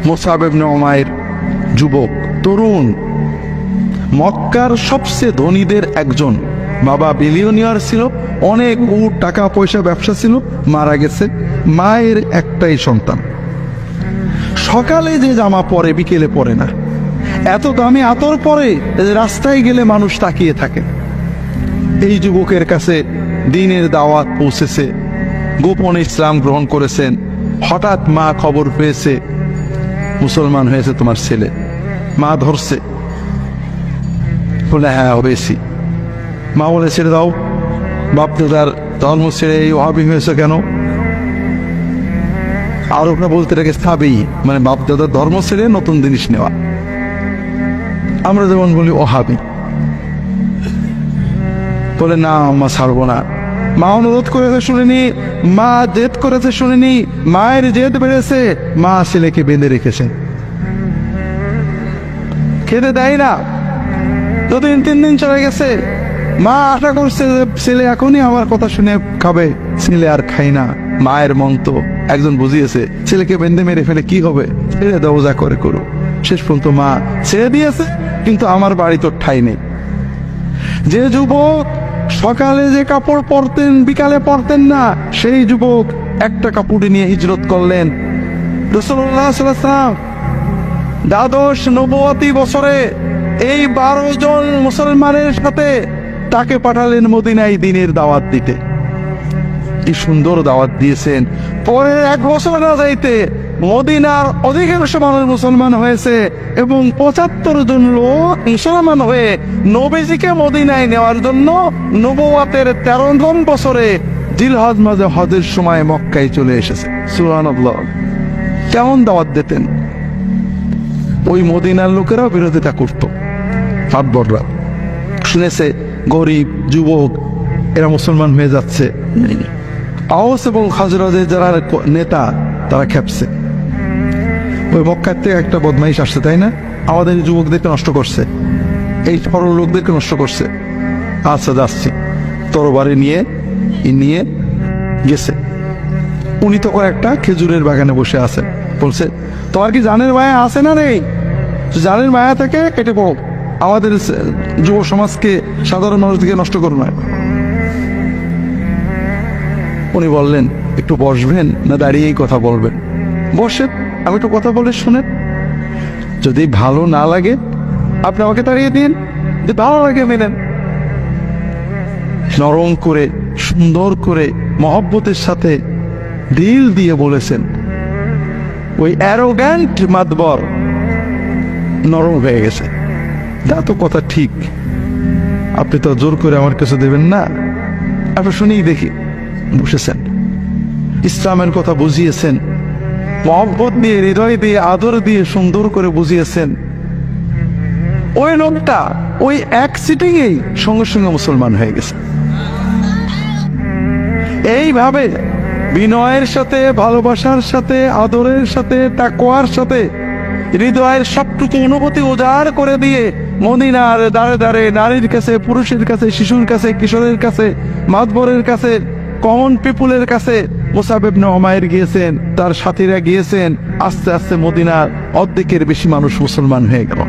মুসআব ইবনে উমাইর যুবক, তরুণ, মক্কার সবচেয়ে ধনীদের একজন, বাবা বিলিয়নিয়ার ছিল, অনেক উট টাকা পয়সা ব্যবসা ছিল, মারা গেছে, মায়ের একটাই সন্তান। সকালে যে জামা পরে বিকেলে পরে না, এত দামি আতর পরে রাস্তায় গেলে মানুষ তাকিয়ে থাকে। এই যুবকের কাছে দ্বীনের দাওয়াত পৌঁছেছে, গোপনে ইসলাম গ্রহণ করেছেন। হঠাৎ মা খবর পেয়েছে মুসলমান হয়েছে তোমার ছেলে। মা ধরছে, বলে হ্যাঁ হয়েছি। মা বলে ছেড়ে দাও, বাপ দাদার ধর্ম ছেড়ে এই ওয়াহাবি হয়েছে কেন? আর ওরা বলতে রেখে থাবেই, মানে বাপ দাদার ধর্ম ছেড়ে নতুন জিনিস নেওয়া। আমরা যেমন বলি ওহাবি, বলে না মা ছাড়বো না। মা অনুরোধ করেছে শুনিনি, মা জেদ করেছে শুনিনি, মায়ের জেদ বেড়েছে, মা ছেলেকে বেঁধে রেখেছে, খেতে দেয় না। 2-3 দিন চলে গেছে, মা আশা করছে যে ছেলে এখনই আমার কথা শুনে খাবে, ছেলে আর খাই না। মায়ের মন তো একজন বুঝিয়েছে, ছেলেকে বেঁধে মেরে ফেলে কি হবে, ছেড়ে দাও যা করে করো। শেষ পর্যন্ত মা ছেড়ে দিয়েছে, কিন্তু আমার বাড়ি তো ঠাই নেই। যে যুবক সকালে যে কাপড় পরতেন বিকালে পরতেন না, সেই যুবক একটা কাপড় নিয়ে হিজরত করলেন। রাসূলুল্লাহ সাল্লাল্লাহু আলাইহি ওয়াসাল্লাম দ্বাদশ নবুয়তি বছরে এই 12 জন মুসলমানের সাথে তাকে পাঠালেন মদিনায় দ্বীনের দাওয়াত দিতে। কি সুন্দর দাওয়াত দিয়েছেন। পরে 1 বছর না যাইতে মদিনার অধিকাংশ মানুষ মুসলমান হয়েছে এবং 75 জন লোক মুসলমান হয়ে নবীজিকে মদিনায় নেওয়ার জন্য নবুয়তের 13 বছরে জিলহজ মাসে হজের সময় মক্কায় চলে এসেছে। সুবহানাল্লাহ। কেমন দাওয়াত দিতেন! ওই মদিনার লোকেরাও বিরোধিতা করত। ফাটবররা শুনেছে গরিব যুবক এরা মুসলমান হয়ে যাচ্ছে। আওস এবং খাজরাজের যারা নেতা তারা খেপছে, ওই মক্কার থেকে একটা বদমাইশ আসছে, তাই না, আমাদের যুবকদেরকে নষ্ট করছে, এই সরল লোকদেরকে নষ্ট করছে। আচ্ছা যাচ্ছি, তরবারি নিয়ে গেছে। উনি তখন একটা খেজুরের বাগানে বসে আছেন। বলছে, তোমার কি জানের মায়া আছে না নেই? জানের মায়া থেকে কেটে পড়ো, আমাদের যুব সমাজকে সাধারণ মানুষকে নষ্ট করো না। উনি বললেন, একটু বসবেন না দাঁড়িয়েই কথা বলবেন? বসেন, আমি একটু কথা বলে শুনেন। যদি ভালো না লাগে আপনি আমাকে তাড়িয়ে দিন, যদি ভালো লাগে মেনেন। নরম করে সুন্দর করে মহব্বতের সাথে দিল দিয়ে বলেছেন। ওই অ্যারোগ্যান্ট মাতবর নরম হয়ে গেছে। তা তো কথা ঠিক, আপনি তো জোর করে আমার কাছে দেবেন না, আপনি শুনেই দেখি। বসেছেন, ইসলামের কথা বুঝিয়েছেন, মহব্বত দিয়ে হৃদয় দিয়ে আদর দিয়ে সুন্দর করে বুঝিয়েছেন। ওই লোকটা ওই এক সিটিংয়েই সঙ্গে সঙ্গে মুসলমান হয়ে গেছে। এইভাবে বিনয়ের সাথে, ভালোবাসার সাথে, আদরের সাথে, তাকওয়ার সাথে হৃদয়ের সবটুকু অনুভূতি উজাড় করে দিয়ে মদিনার দাঁড়ে দাঁড়ে নারীর কাছে, পুরুষের কাছে, শিশুর কাছে, কিশোরের কাছে, মাতবরের কাছে, কমন পিপুলের কাছে মুসআব ইবনে উমাইর গিয়েছেন, তার সাথীরা গিয়েছেন। আস্তে আস্তে মদিনার অর্ধেকের বেশি মানুষ মুসলমান হয়ে গেল।